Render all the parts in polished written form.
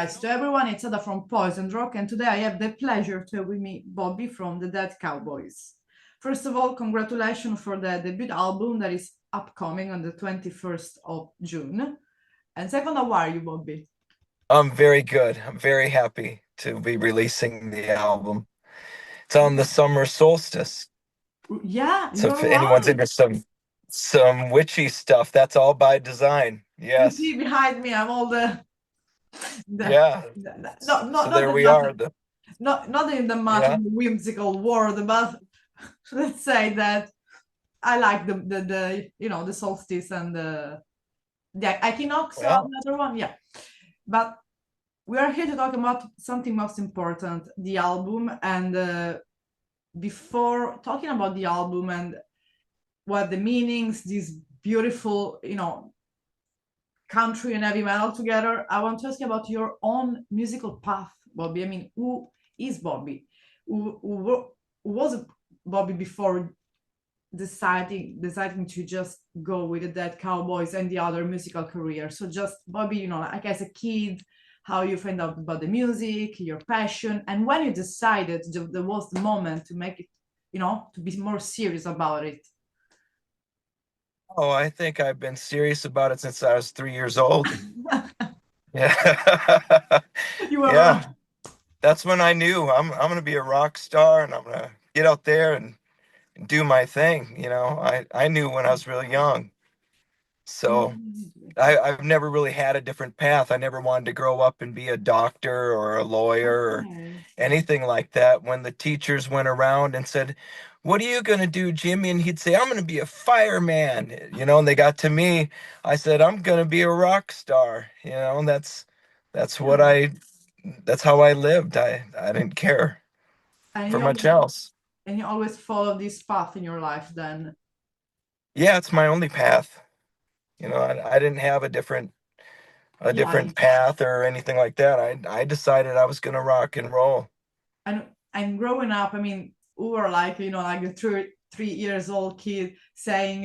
guys, to everyone. It's Ada from Poison Rock, and today I have the pleasure to have with me Bobby from the Dead Cowboys. First of all, congratulations for the debut album that is upcoming on the 21st of June. And second, how are you, Bobby? I'm very good. I'm very happy to be releasing the album. It's on the summer solstice. Yeah, So you're if anyone's right. into some witchy stuff, that's all by design. You Yes. see behind me, I'm all the, Yeah. So not there the we math, are. The not in the math yeah. whimsical world, but let's say that I like the solstice and the equinox or Well, another one, yeah. But we are here to talk about something most important, the album. And before talking about the album and what the meanings, this beautiful, country and heavy metal together, I want to ask you about your own musical path, Bobby. I mean, who is Bobby? Who was Bobby before deciding to just go with the Dead Cowboys and the other musical career? So just Bobby, like as a kid, how you find out about the music, your passion, and when you decided there was the moment to make it, to be more serious about it. oh, I think I've been serious about it since I was 3 years old. Yeah. You were right. Yeah. That's when I knew I'm gonna be a rock star and I'm gonna get out there and do my thing. I knew when I was really young. So I've never really had a different path. I never wanted to grow up and be a doctor or a lawyer or Okay. anything like that. When the teachers went around and said, "What are you going to do, Jimmy?" And he'd say, "I'm going to be a fireman." And they got to me. I said, "I'm going to be a rock star." And that's what Yeah. that's how I lived. I didn't care And for you much else. and you always follow this path in your life then. Yeah, it's my only path. I didn't have a Yeah. different path or anything like that. I decided I was gonna rock and roll. And growing up, I mean, we were like, like a 3 years old kid saying,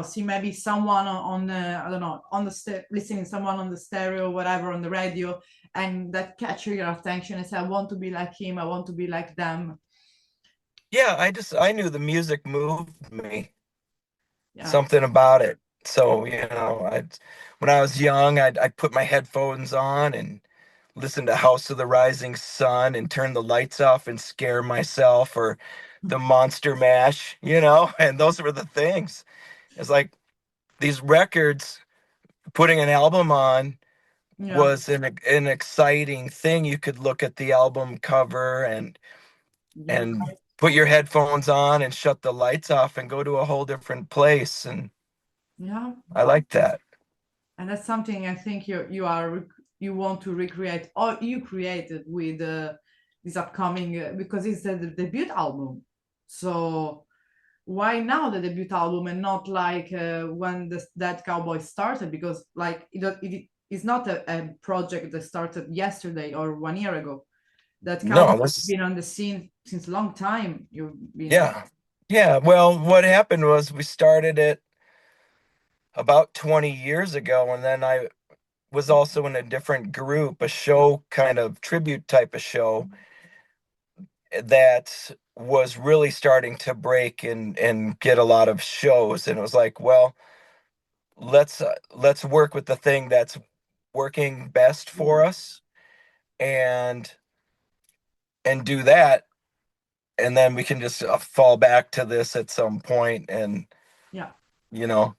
see maybe someone on I don't know, on the listening someone on the stereo, whatever, on the radio, and that catch your attention and say, I want to be like him, I want to be like them. Yeah, I knew the music moved me, Yeah. something about it. So, I when I was young, I'd put my headphones on and listen to House of the Rising Sun and turn the lights off and scare myself or the Monster Mash, and those were the things. It's like these records, putting an album on Yeah. was an exciting thing. You could look at the album cover You're and right. put your headphones on and shut the lights off and go to a whole different place. And Yeah. I like that. And that's something I think you want to recreate or you created with this upcoming because it's the debut album. So why now the debut album and not like when that cowboy started? Because like it is not a project that started yesterday or 1 year ago. That cowboy No, has this, been on the scene since a long time. You've been. yeah. Yeah. Well, what happened was we started it about 20 years ago, and then I was also in a different group, a show kind of tribute type of show that was really starting to break and get a lot of shows. And it was like, well, let's work with the thing that's working best Yeah. for us and do that, and then we can just fall back to this at some point. And Yeah.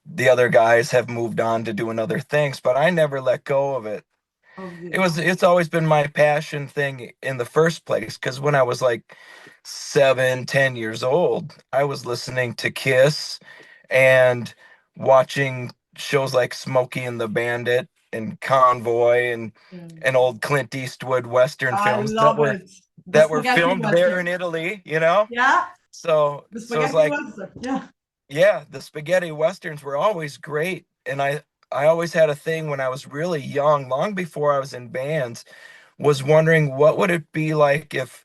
the other guys have moved on to doing other things, but I never let go of it. Obvious. It's always been my passion thing in the first place, because when I was like 7, 10 years old, I was listening to Kiss and watching shows like Smokey and the Bandit and Convoy Yeah. and old Clint Eastwood Western I films love it. The that were spaghetti filmed there in western. Italy. Yeah. The So it's spaghetti like, western. Yeah. yeah, the spaghetti westerns were always great. And I always had a thing when I was really young, long before I was in bands, was wondering what would it be like if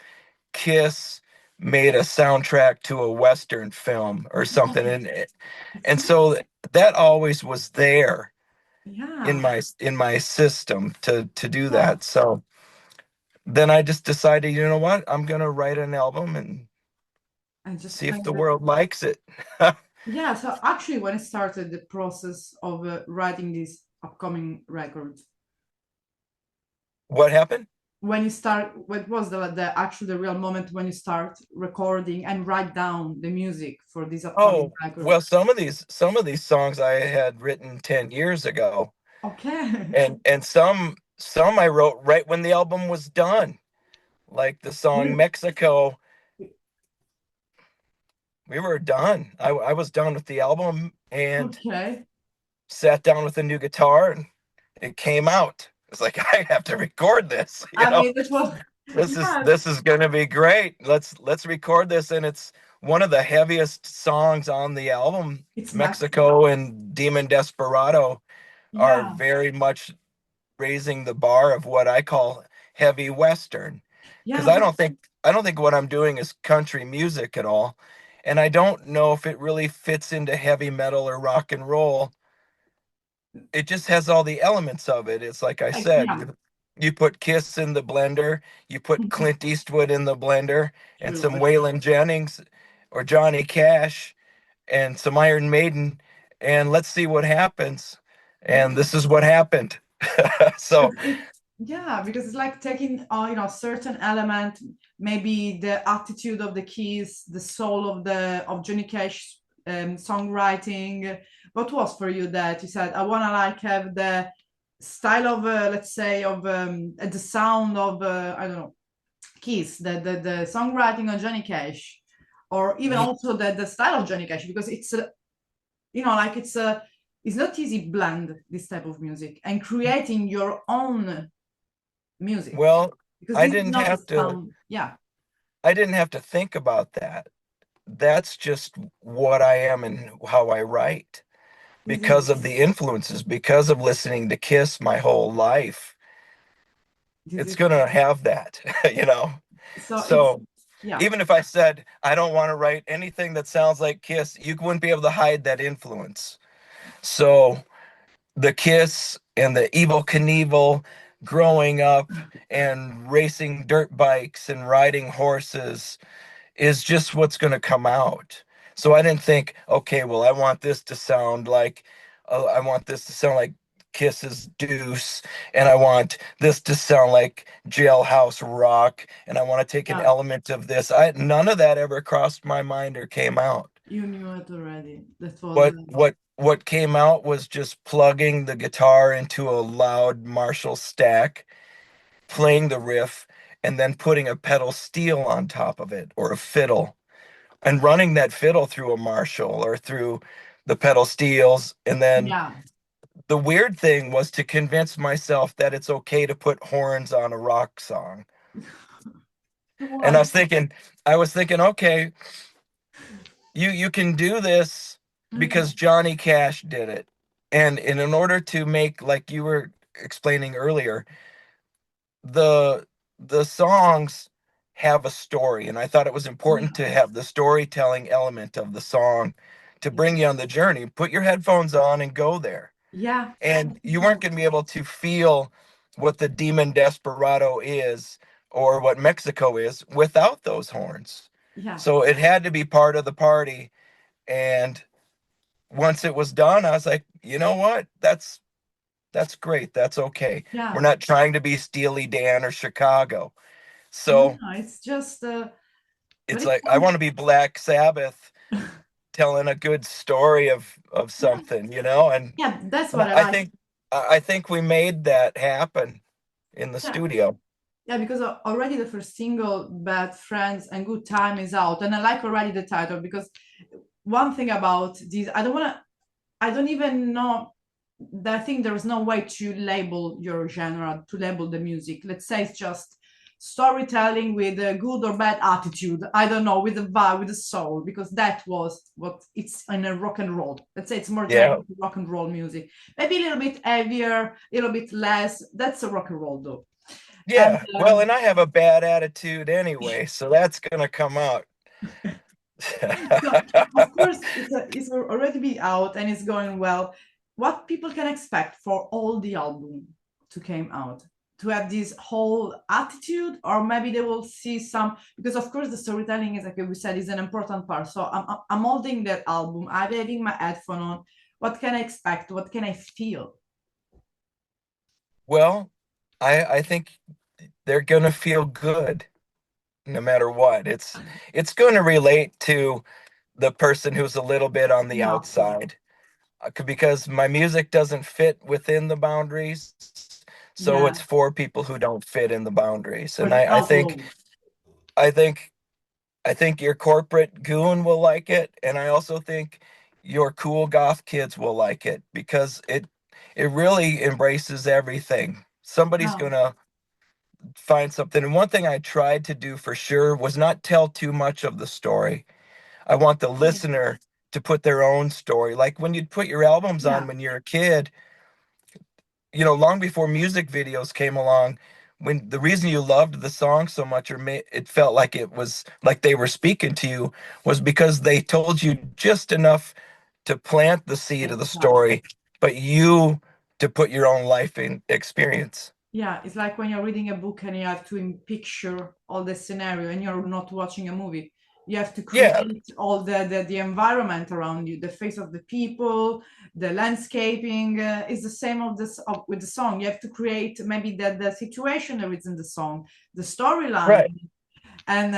Kiss made a soundtrack to a western film or something. And It's so that always was there. Yeah, in my system to do yeah, that. So then I just decided, you know what? I'm gonna write an album and and just see if play the that. world likes it. Yeah, so actually, when I started the process of writing this upcoming record, What happened? when you start, what was the actual the real moment when you start recording and write down the music for this upcoming Oh, record? well, some of these songs I had written 10 years ago, Okay. and some I wrote right when the album was done. Like the song Really? Mexico, we were done. I was done with the album and Okay. sat down with a new guitar and it came out. It's like I have to record this, you I know. mean, it was, yeah, This is going to be great. Let's record this, and it's one of the heaviest songs on the album. it's Mexico. Mexico and Demon Desperado are Yeah, very much raising the bar of what I call heavy western, because yeah, I don't think what I'm doing is country music at all, and I don't know if it really fits into heavy metal or rock and roll. It just has all the elements of it. It's like I said, yeah. you put Kiss in the blender, you put Clint Eastwood in the blender, and True, some Waylon Jennings or Johnny Cash and some Iron Maiden, and let's see what happens. And yeah. this is what happened. So, Because yeah, because it's like taking certain element, maybe the attitude of the keys, the soul of the of Johnny Cash songwriting. What was for you that you said I want to like have the style of let's say of the sound of I don't know, keys, the songwriting of Johnny Cash, or even y- also the style of Johnny Cash, because it's like it's not easy blend this type of music and creating your own music, well, because I this is didn't not the have to sound. Yeah, I didn't have to think about that. That's just what I am and how I write, this is because of the influences, because of listening to Kiss my whole life. this It's is gonna have that, you know. so it's So yeah, even if I said I don't want to write anything that sounds like Kiss, you wouldn't be able to hide that influence. So the Kiss and the Evil Knievel, growing up and racing dirt bikes and riding horses is just what's going to come out. So I didn't think, okay, well, I want this to sound like Kiss's Deuce, and I want this to sound like Jailhouse Rock, and I want to take an yeah, element of this. I None of that ever crossed my mind or came out. you knew it already. That was What came out was just plugging the guitar into a loud Marshall stack, playing the riff, and then putting a pedal steel on top of it or a fiddle and running that fiddle through a Marshall or through the pedal steels. And then yeah. the weird thing was to convince myself that it's okay to put horns on a rock song. And Why? I was thinking, okay, you can do this because Johnny Cash did it. And in order to make, like you were explaining earlier, the the songs have a story, and I thought it was important Yeah, to have the storytelling element of the song to yeah, bring you on the journey. Put your headphones on and go there. yeah, And you weren't going to be able to feel what the Demon Desperado is or what Mexico is without those horns. yeah, So it had to be part of the party. And once it was done, I was like, you know what? That's great. That's okay. We're yeah. not trying to be Steely Dan or Chicago. No, So no, it's just when it's it like I comes, want to be Black Sabbath telling a good story of yeah, something, you know, yeah, that's and what I like. I think we made that happen in the Yeah, studio. yeah, because already the first single, Bad Friends and Good Time, is out, and I like already the title, because one thing about these, I don't even know. I think there is no way to label your genre, to label the music. Let's say it's just storytelling with a good or bad attitude. I don't know, with the vibe, with the soul, because that was what it's in a rock and roll. Let's say it's more Yeah. general rock and roll music. Maybe a little bit heavier, a little bit less. That's a rock and roll though. And Yeah. Well, and I have a bad attitude anyway, so that's gonna come out. so, of course, it's already be out and it's going well. what people can expect for all the album to came out, to have this whole attitude, or maybe they will see some, because of course the storytelling is, like we said, is an important part. So I'm holding that album, I'm having my headphone on. What can I expect? What can I feel? Well, I think they're gonna feel good no matter what. It's going to relate to the person who's a little bit on the Yeah, of course. outside, because my music doesn't fit within the boundaries. So Yeah, it's for people who don't fit in the boundaries. for And the I think outlaws. I think I think your corporate goon will like it, and I also think your cool goth kids will like it because it really embraces everything. Somebody's Yeah, gonna find something. And one thing I tried to do for sure was not tell too much of the story. I want the okay. listener to put their own story. Like when you'd put your albums on Yeah, when you're a kid, long before music videos came along, when the reason you loved the song so much, or it felt like it was like they were speaking to you, was because they told you just enough to plant the seed of the exactly. story, but you to put your own life in experience. Yeah, it's like when you're reading a book and you have to picture all the scenario and you're not watching a movie. You have to Yeah, create all the environment around you, the face of the people, the landscaping. Is the same of with the song. You have to create maybe the situation that is in the song, the storyline, right, and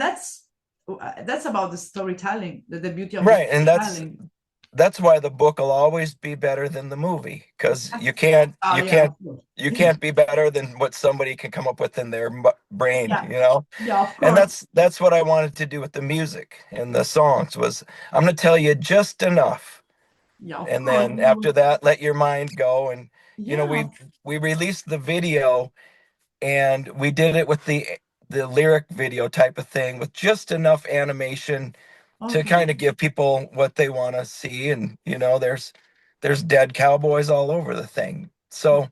that's about the storytelling, the beauty of the right. And storytelling. that's why the book will always be better than the movie, because Yes. you can't Oh you yeah, can't of course. you can't be better than what somebody can come up with in their brain, Yeah, yeah, of and course. that's what I wanted to do with the music and the songs. Was I'm going to tell you just enough, Yeah, of and course. then after that let your mind go. And Yeah, we released the video, and we did it with the lyric video type of thing, with just enough animation to kind okay. of give people what they want to see. And there's dead cowboys all over the thing. So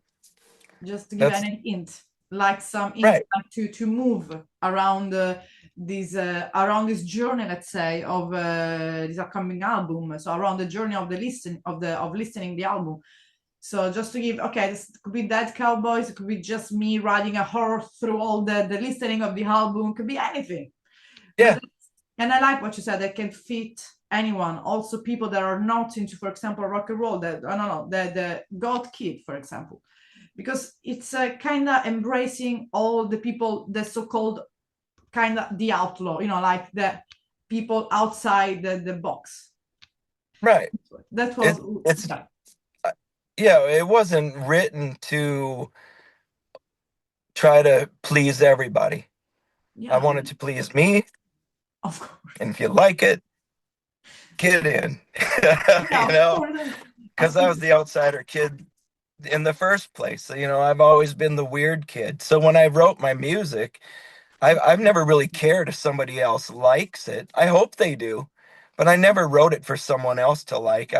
Just to give that's any hint, like some hint, right. like to move around around this journey, let's say, of this upcoming album. So around the journey of the listen of listening the album. So just to give, okay, this could be Dead Cowboys, it could be just me riding a horse through all the listening of the album, could be anything. But Yeah, and I like what you said, that can fit anyone, also people that are not into, for example, rock and roll, that I don't know, the goth kid, for example, because it's kind of embracing all the people, the so-called kind of the outlaw, like the people outside the box. right. That was, It's yeah, yeah, it wasn't written to try to please everybody. I yeah, wanted to please me, of course, and if you like it, get in. yeah, of course. I Because I think, was the outsider kid in the first place. So, I've always been the weird kid. So when I wrote my music, I've never really cared if somebody else likes it. I hope they do, but I never wrote it for someone else to like.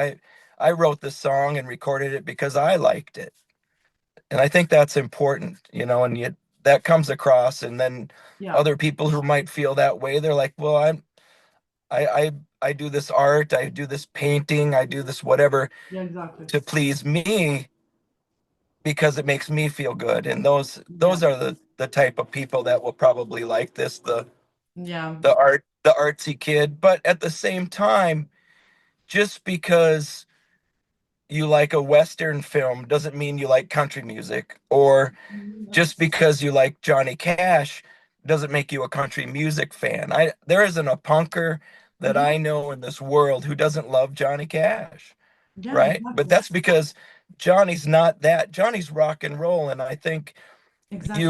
I wrote the song and recorded it because I liked it. And I think that's important, and yet that comes across. And then yeah, other people who might feel that way, they're like, well, I, I, I do this art, I do this painting, I do this whatever yeah, exactly, to please me because it makes me feel good. And yeah, those are the type of people that will probably like this, yeah, the artsy kid. But at the same time, just because you like a Western film doesn't mean you like country music, or just that's, because you like Johnny Cash doesn't make you a country music fan. There isn't a punker that yeah, I know in this world who doesn't love Johnny Cash, yeah, right? But exactly, that's because Johnny's not that. Johnny's rock and roll, and I think exactly,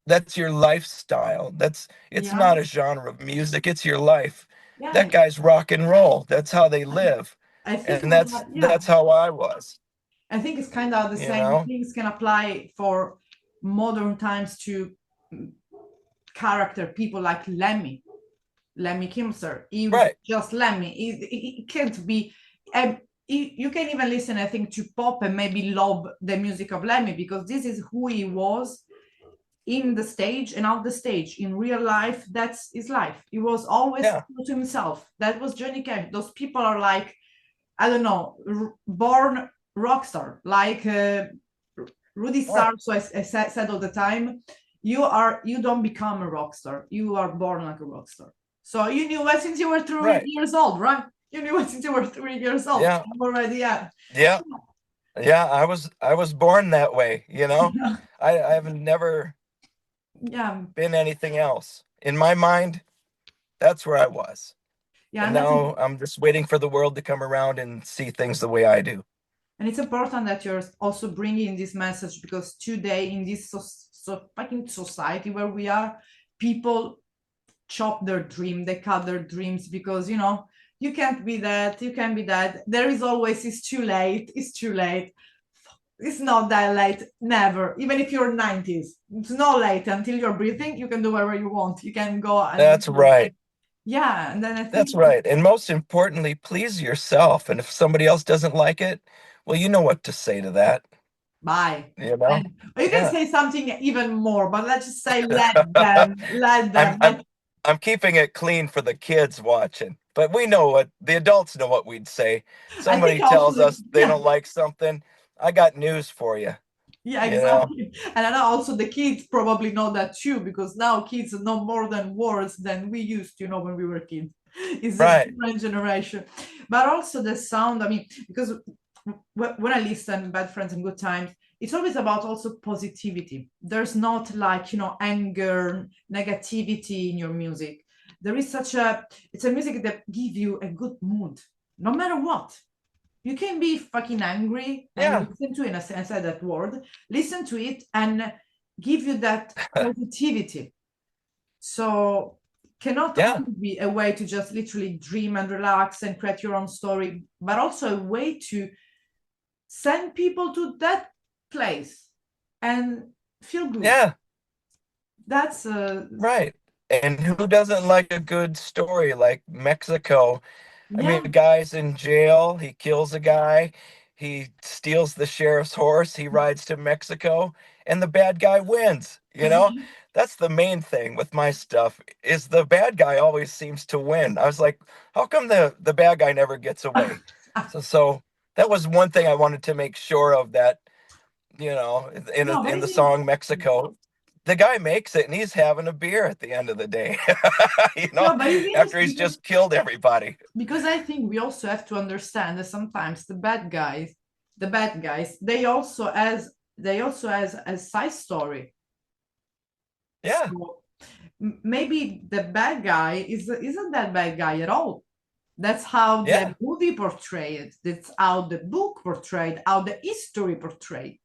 that's your lifestyle. It's yeah, not a genre of music, it's your life. yeah. That guy's rock and roll. That's how they live. I think it And was that's like, yeah, that's how I was, I think it's kind of the you same know? things can apply for modern times to mm, character people like Lemmy Kimser. He was Right. just Lemmy. He can't be. You can even listen, I think, to pop and maybe love the music of Lemmy, because this is who he was in the stage and off the stage. In real life, that's his life. He was always Yeah. true to himself. That was Johnny Cash. Those people are like I don't know, born rock star, like Rudy Right. Sarso said all the time. You don't become a rock star. You are born like a rock star. So you knew it since you were three Right. years old, right? You knew it since you were 3 years old. Yeah. I'm already, yeah. Yeah. Yeah. I was born that way, you know. I've never Yeah, been anything else. In my mind, that's where I was. yeah, And and I think, now I'm just waiting for the world to come around and see things the way I do. and it's important that you're also bringing this message because today in this fucking society where we are, people chop their dream, they cut their dreams because you can't be that, you can't be that. There is always it's too late, it's too late. It's not that late, never. Even if you're 90s, it's not late until you're breathing. You can do whatever you want. You can go and That's right. yeah, and then I think That's right. And most importantly, please yourself. And if somebody else doesn't like it, well, you know what to say to that, bye. you know? And or you can Yeah. say something even more, but let's just say let I'm them. I'm I'm keeping it clean for the kids watching. But we know what the adults know what we'd say. I think Somebody also tells us they yeah. don't like something, I got news for you, Yeah, you know? exactly. And I know also the kids probably know that too, because now kids know more than words than we used to know when we were kids. It's a Right. different generation. But also the sound, I mean, because when I listen Bad Friends and Good Times, it's always about also positivity. There's not like, anger, negativity in your music. There is it's a music that give you a good mood, no matter what. You can be fucking angry and Yeah. listen to it, and I said that word, listen to it and give you that positivity. So cannot Yeah. only be a way to just literally dream and relax and create your own story, but also a way to send people to that place and feel good. Yeah. That's Right. And who doesn't like a good story like Mexico? I mean, yeah. the guy's in jail, he kills a guy, he steals the sheriff's horse, he rides to Mexico, and the bad guy wins, you know? That's the main thing with my stuff is the bad guy always seems to win. I was like, how come the bad guy never gets away? So that was one thing I wanted to make sure of that, No, but in it the is. song Mexico, the guy makes it and he's having a beer at the end of the day, No, but it's after interesting he's just killed everybody. because I think we also have to understand that sometimes the bad guys, they also has a side story. Yeah. So maybe the bad guy isn't that bad guy at all. That's how Yeah. the movie portrayed. That's how the book portrayed. How the history portrayed.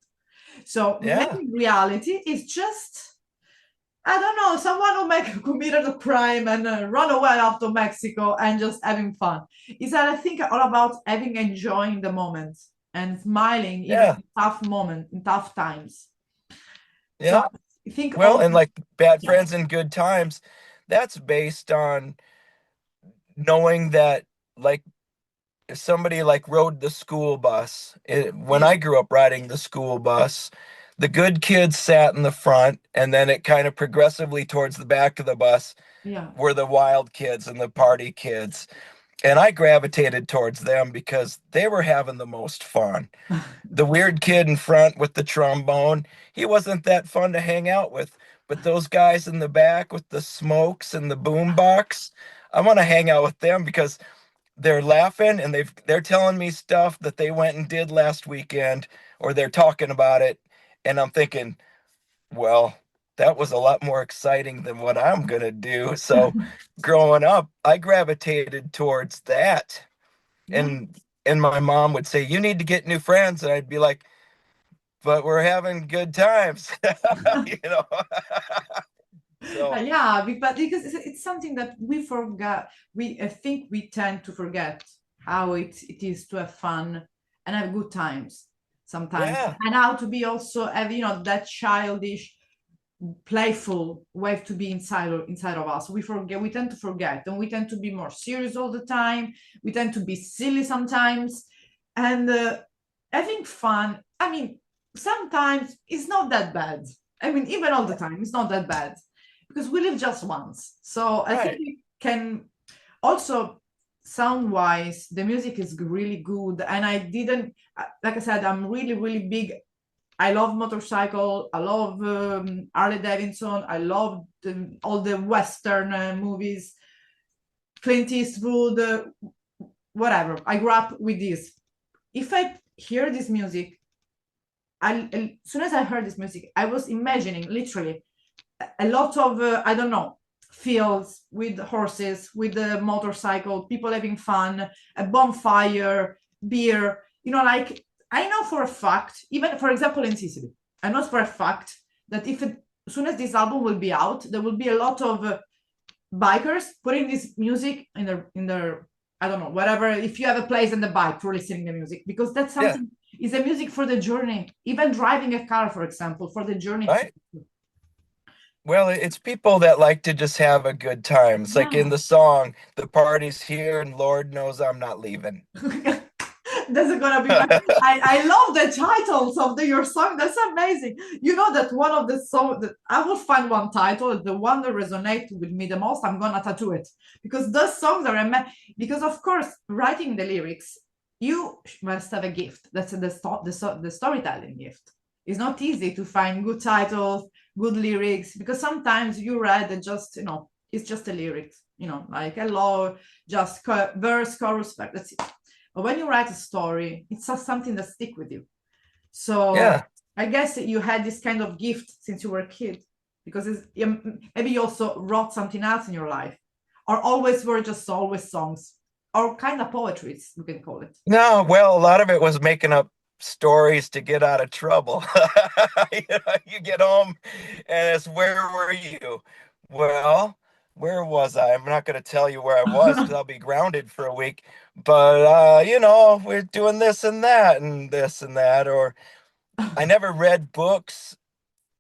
So Yeah. maybe reality is just I don't know, someone who committed a crime and run away after Mexico and just having fun. Is that I think all about having enjoying the moment and smiling even Yeah. in tough moments, in tough times. So Yeah. I think Well, also and like Bad yeah, Friends and Good Times, that's based on knowing that, like, if somebody like rode the school bus, when yeah, I grew up riding the school bus, the good kids sat in the front, and then it kind of progressively towards the back of the bus yeah. were the wild kids and the party kids. And I gravitated towards them because they were having the most fun. The weird kid in front with the trombone, he wasn't that fun to hang out with. But those guys in the back with the smokes and the boom box, I want to hang out with them because they're laughing and they're telling me stuff that they went and did last weekend, or they're talking about it, and I'm thinking, well, that was a lot more exciting than what I'm gonna do. So growing up, I gravitated towards that. Yeah. And my mom would say, "You need to get new friends." And I'd be like, "But we're having good times." you know. So, Yeah, but because it's something that we forgot. I think we tend to forget how it is to have fun and have good times sometimes, yeah. and how to be also have that childish, playful way to be inside of us. We tend to forget, and we tend to be more serious all the time. We tend to be silly sometimes, and having fun. I mean, sometimes it's not that bad. I mean, even all the time, it's not that bad because we live just once. So I think Right. we can also. sound wise, the music is really good. And I didn't, like I said, I'm really, really big. I love motorcycle. I love Harley Davidson. I love all the Western movies, Clint Eastwood, whatever. I grew up with this. If I hear this music, as soon as I heard this music, I was imagining literally a lot of I don't know, fields with horses, with the motorcycle, people having fun, a bonfire, beer. Like I know for a fact, even for example in Sicily, I know for a fact that as soon as this album will be out, there will be a lot of bikers putting this music in their I don't know, whatever. If you have a place in the bike for listening to music, because that's Yeah, something is a music for the journey. Even driving a car, for example, for the journey right. Well, it's people that like to just have a good time. It's like in yeah. the song, "The party's here, and Lord knows I'm not leaving." That's gonna be I love the titles of your song. That's amazing. You know that one of the song that I will find one title, the one that resonates with me the most, I'm gonna tattoo it because those songs are because of course writing the lyrics, you must have a gift. That's the storytelling gift. It's not easy to find good titles, good lyrics, because sometimes you read and just it's just a lyrics, like hello, just verse, chorus, that's it. But when you write a story, it's just something that stick with you. So Yeah. I guess you had this kind of gift since you were a kid, because maybe you also wrote something else in your life, or always were just always songs, or kind of poetry, you can call it. No, well, a lot of it was making up stories to get out of trouble. You get home and it's, "Where were you?" Well, where was I? I'm not going to tell you where I was because I'll be grounded for a week. But, we're doing this and that and this and that. Or I never read books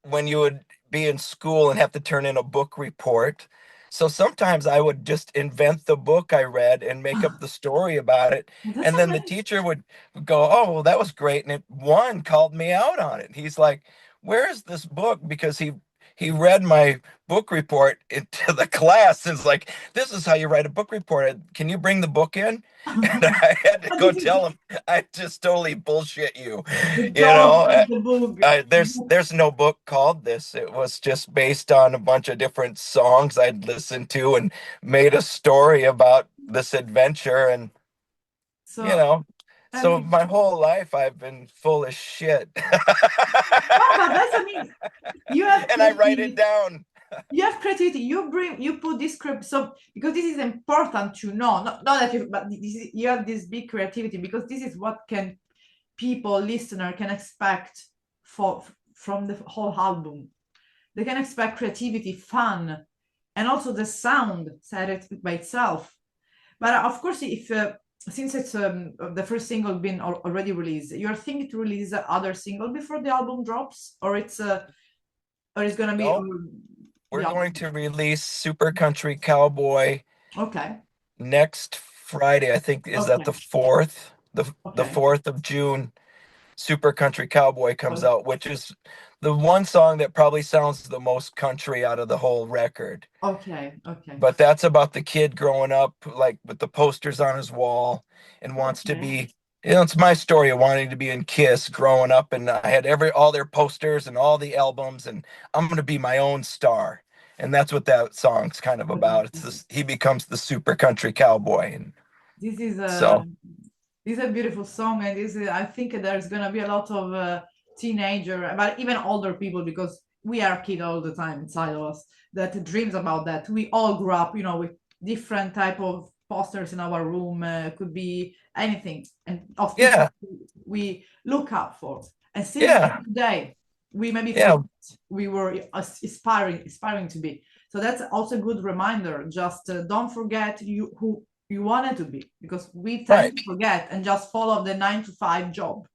when you would be in school and have to turn in a book report. So sometimes I would just invent the book I read and make up the story about it. That's And then the amazing. teacher would go, "Oh, well, that was great." And one called me out on it. He's like, "Where's this book?" Because he read my book report into the class and was like, "This is how you write a book report. Can you bring the book in?" And I had to But go this is tell him, "I just totally bullshit you." the You joke know, of the book. there's no book called this. It was just based on a bunch of different songs I'd listened to and made a story about this adventure. And you So know, I so mean, my whole life I've been full of shit. no, but that's you have And I write it creativity. down. You have creativity. You put this script. So because this is important to know, not that you, but you have this big creativity, because this is what can people, listener, can expect for from the whole album. They can expect creativity, fun, and also the sound said it by itself. But of course, if since it's the first single been already released, you're thinking to release other single before the album drops, or it's gonna be No, the we're going album. to release Super Country Cowboy Okay, next Friday. I think is that the okay, 4th, the okay, 4th of June. Super Country Cowboy comes o- out, which is the one song that probably sounds the most country out of the whole record. okay, okay, But that's about the kid growing up, like with the posters on his wall, and wants to okay. be. It's my story of wanting to be in Kiss growing up, and I had all their posters and all the albums, and I'm gonna be my own star, and that's what that song's kind of about. It's this, he becomes the super country cowboy, and This is a so this is a beautiful song, and I think there's gonna be a lot of teenager, but even older people, because we are kid all the time inside of us that dreams about that. We all grew up, with different type of posters in our room. Could be anything, and of people yeah, we look up for, and still yeah, today we maybe forget yeah, we were aspiring to be. So that's also a good reminder. Just don't forget who you wanted to be, because we tend right, to forget and just follow the 9 to 5 job.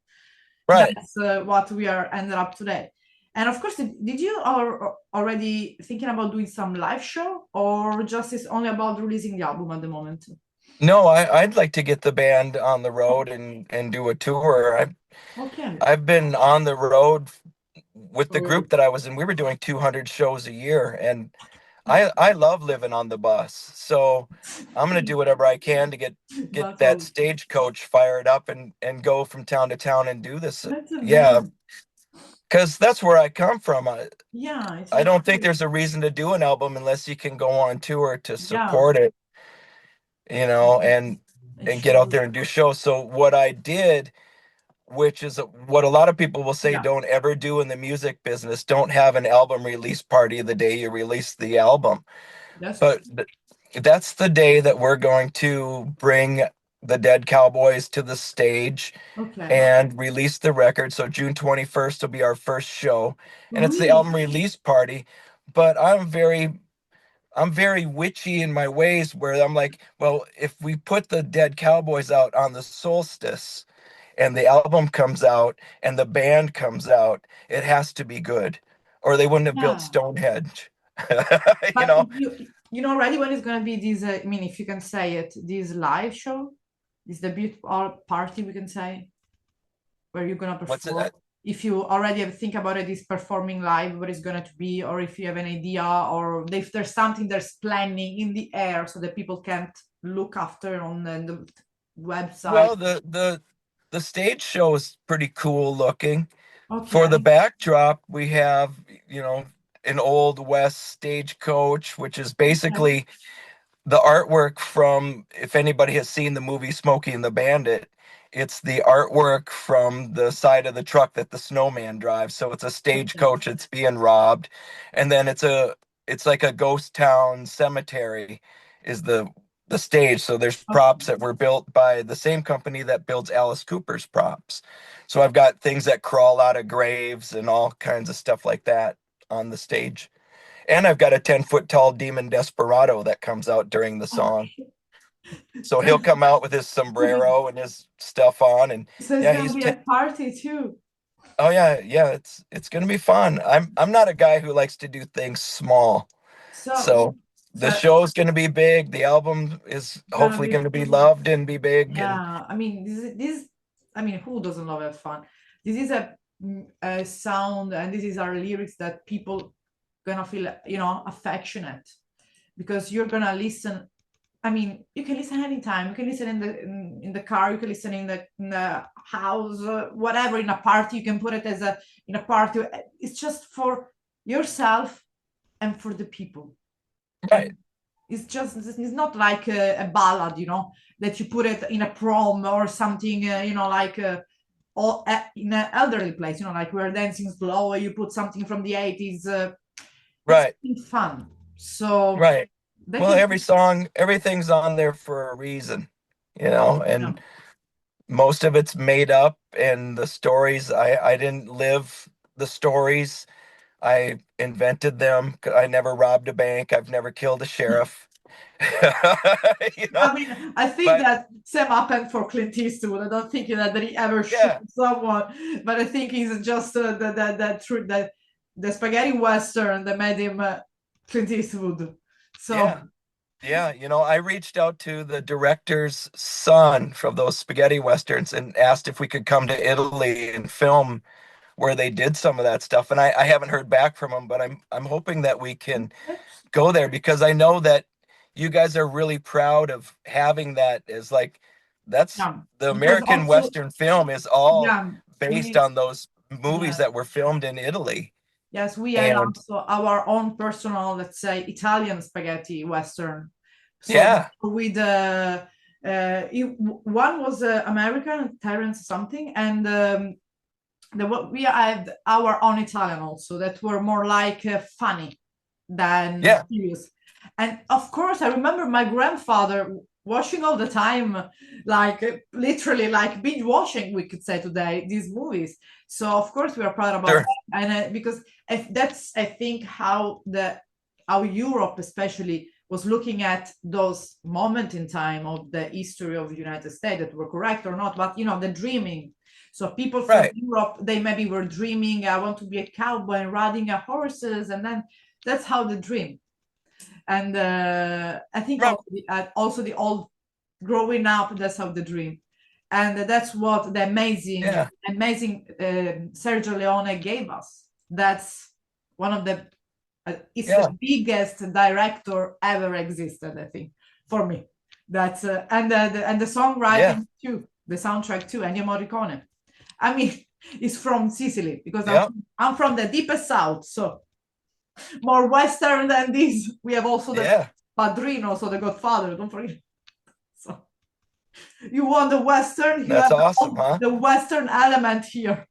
right. That's what we are ended up today. And of course, did you are already thinking about doing some live show, or just is only about releasing the album at the moment? No, I'd like to get the band on the road and do a tour. Okay. I've been on the road with the Oh, group that I was in. We were doing 200 shows a year, and I love living on the bus. So I'm gonna do whatever I can to get That's that all. stagecoach fired up and go from town to town and do this. That's Yeah, amazing. because that's where I come from. Yeah, it's I like, don't think there's a reason to do an album unless you can go on tour to yeah, support it, it and get out shows. there and do shows. So what I did, which is what a lot of people will say Yeah, don't ever do in the music business, don't have an album release party the day you release the album. that's But true. that's the day that we're going to bring the Dead Cowboys to the stage Okay. and release the record. So June 21st will be our first show, and it's the Really? album release party. But I'm very witchy in my ways where I'm like, well, if we put the Dead Cowboys out on the solstice and the album comes out and the band comes out, it has to be good, or they wouldn't have built Yeah. Stonehenge. you But know, you know already when it's gonna be this, I mean, if you can say it, this live show, this debut or party, we can say, where you're gonna what's perform. it? If you already have think about it, is performing live, what it's gonna to be, or if you have an idea, or if there's something there's planning in the air so that people can't look after on the website. Well, the stage show is pretty cool looking. For the Okay. backdrop, we have, you know, an old west stagecoach, which is Okay. basically the artwork from, if anybody has seen the movie Smokey and the Bandit, it's the artwork from the side of the truck that the snowman drives. So it's a Okay. stagecoach that's being robbed. And then it's like a ghost town cemetery is the stage. So there's props Okay. that were built by the same company that builds Alice Cooper's props. So I've got things that crawl out of graves and all kinds of stuff like that on the stage. And I've got a 10-foot tall demon desperado that comes out during the song. Okay. So he'll come out with his sombrero and his stuff on, and So it's yeah, gonna be a party too. oh yeah, it's gonna be fun. I'm not a guy who likes to do things small. So So the so show's gonna be big. The album is it's gonna hopefully be gonna be fun. loved and be big. And Yeah, I mean, I mean, who doesn't love have fun? This is a sound, and this is our lyrics that people gonna feel, affectionate because you're gonna listen. I mean, you can listen anytime. You can listen in the car. You can listen in the house, whatever. In a party, you can put it as a in a party. It's just for yourself and for the people. And right, it's not like a ballad, that you put it in a prom or something, like or in an elderly place, like we're dancing slow, or you put something from the 80s. It's right, fun. So right. that Well, is, every song, everything's on there for a reason, yeah. and most of it's made up, and the stories I didn't live the stories. I invented them. I never robbed a bank. I've never killed a sheriff. you know, I mean, I think but that same happened for Clint Eastwood. I don't think that he ever shoot yeah, someone, but I think he's just the spaghetti western that made him Clint Eastwood. So yeah, yeah. I reached out to the director's son from those spaghetti westerns and asked if we could come to Italy and film where they did some of that stuff. And I haven't heard back from him, but I'm hoping that we can that's, go there because I know that you guys are really proud of having that as like that's yeah, the because American also, Western film is all yeah, based we on those movies yeah, that were filmed in Italy. yes, we had And also our own personal, let's say, Italian spaghetti western. So yeah, with one was American, Terrence something, and we had our own Italian also that were more like funny than yeah, serious. And of course, I remember my grandfather watching all the time, like literally like binge watching, we could say today, these movies. So of course we are proud about sure, that, and because if that's I think how Europe especially was looking at those moment in time of the history of the United States that were correct or not, but the dreaming. So people from right, Europe, they maybe were dreaming, I want to be a cowboy and riding a horses, and then that's how they dream. And I think right, also the old growing up, that's how they dream, and that's what the amazing, yeah, amazing Sergio Leone gave us. That's one of the It's Yeah. the biggest director ever existed, I think, for me. That's and the songwriting too, the soundtrack too, Ennio Morricone. I mean, it's from Sicily because I'm from the deepest south, so more Western than this. We have also the Padrino, so the Godfather. Don't forget. So you want the Western? That's awesome, huh? The Western element here.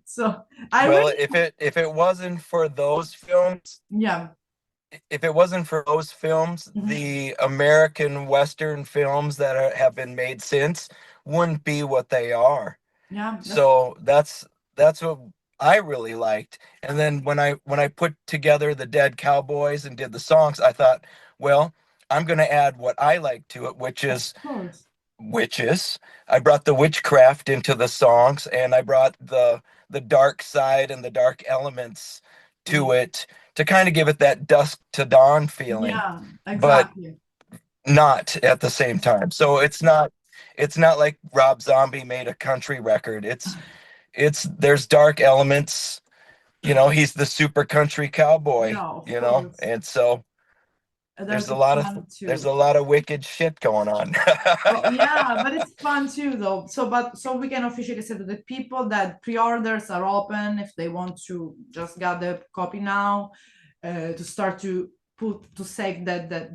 So if it wasn't for those films, if it wasn't for those films, the American Western films that have been made since wouldn't be what they are. So that's what I really liked. And then when I put together the Dead Cowboys and did the songs, I thought, well, I'm going to add what I like to it, which is witches. I brought the witchcraft into the songs, and I brought the dark side and the dark elements to it to kind of give it that dusk to dawn feeling. Yeah, exactly. But not at the same time. So it's not like Rob Zombie made a country record. There's dark elements. You know, he's the super country cowboy, you know, and so there's a lot of wicked shit going on. Yeah, but it's fun too, though. So we can officially say that the people that pre-orders are open if they want to just get the copy now, to start to save that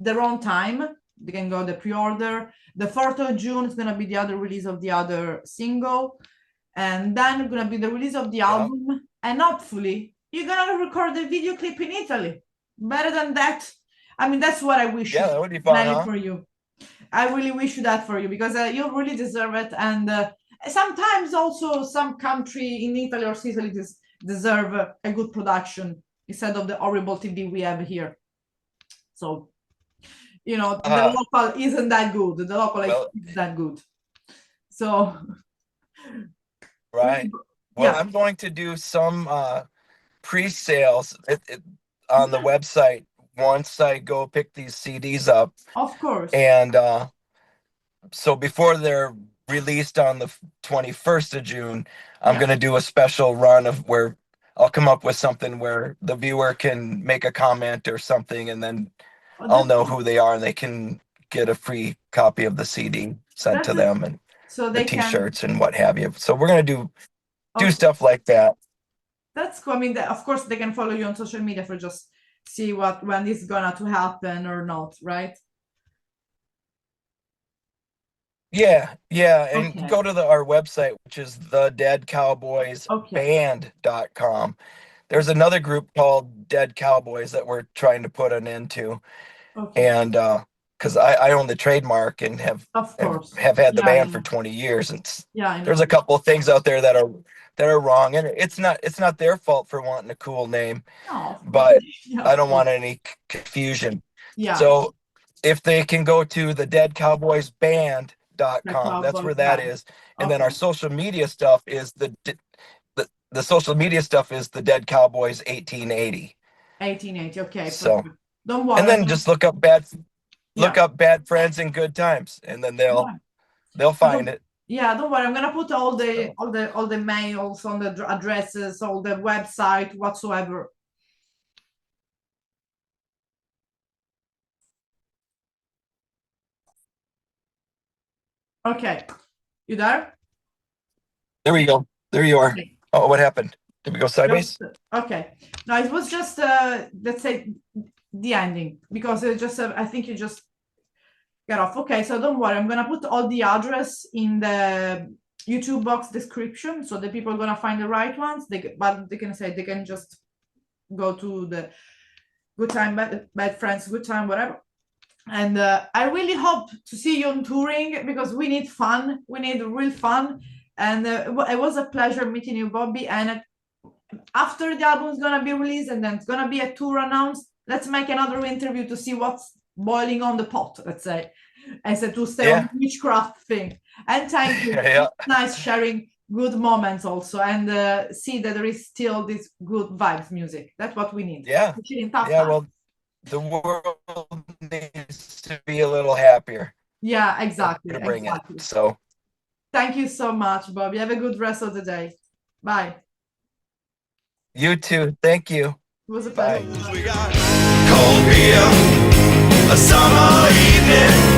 their own time. They can go the pre-order. The 4th of June is gonna be the other release of the other single, and then gonna be the release of the album, and hopefully you're gonna record the video clip in Italy. Better than that. I mean, that's what I wish. Yeah, that would be fun, for you. I really wish that for you because you really deserve it. And sometimes also some country in Italy or Sicily deserve a good production instead of the horrible TV we have here. So, you know, the local isn't that good. The local isn't that good. So, right. Well, I'm going to do some pre-sales on the website once I go pick these CDs up. Of course. And so before they're released on the 21st of June, I'm going to do a special run of where I'll come up with something where the viewer can make a comment or something, and then I'll know who they are and they can get a free copy of the CD sent to them, and so the t-shirts and what have you. So we're going to do stuff like that. That's cool. I mean, of course, they can follow you on social media for just see when it's gonna to happen or not, right? Yeah, and go to our website, which is thedeadcowboysband.com. There's another group called Dead Cowboys that we're trying to put an end to, and because I own the trademark and have had the band for 20 years, and there's a couple of things out there that are wrong, and it's not their fault for wanting a cool name, but I don't want any confusion. So if they can go to the deadcowboysband.com, that's where that is, and then our social media stuff is the social media stuff is the Dead Cowboys 1880. 1880, okay. So don't worry. And then just look up Bad Friends and Good Times, and then they'll find it. Yeah, don't worry. I'm gonna put all the mails on the addresses, all the website, whatsoever. Okay, you there? There we go. There you are. Okay. Oh, what happened? Did we go sideways? Okay. No, it was just let's say the ending, because it just I think you just get off. Okay, so don't worry. I'm gonna put all the address in the YouTube box description, so the people are gonna find the right ones. They can just go to the Good Time, Bad Friends, Good Time, whatever. And I really hope to see you on touring, because we need fun. We need real fun. And it was a pleasure meeting you, Bobby. And after the album is gonna be released and then it's gonna be a tour announced, let's make another interview to see what's boiling on the pot, let's say, as a to stay on the witchcraft thing. And thank you. It's nice sharing good moments also, and see that there is still this good vibes music. That's what we need. Well, the world needs to be a little happier. Yeah, exactly. To bring it. So thank you so much, Bobby. Have a good rest of the day. Bye. You too. Thank you. It was a Bye. pleasure. We got cold beer, a summer evening.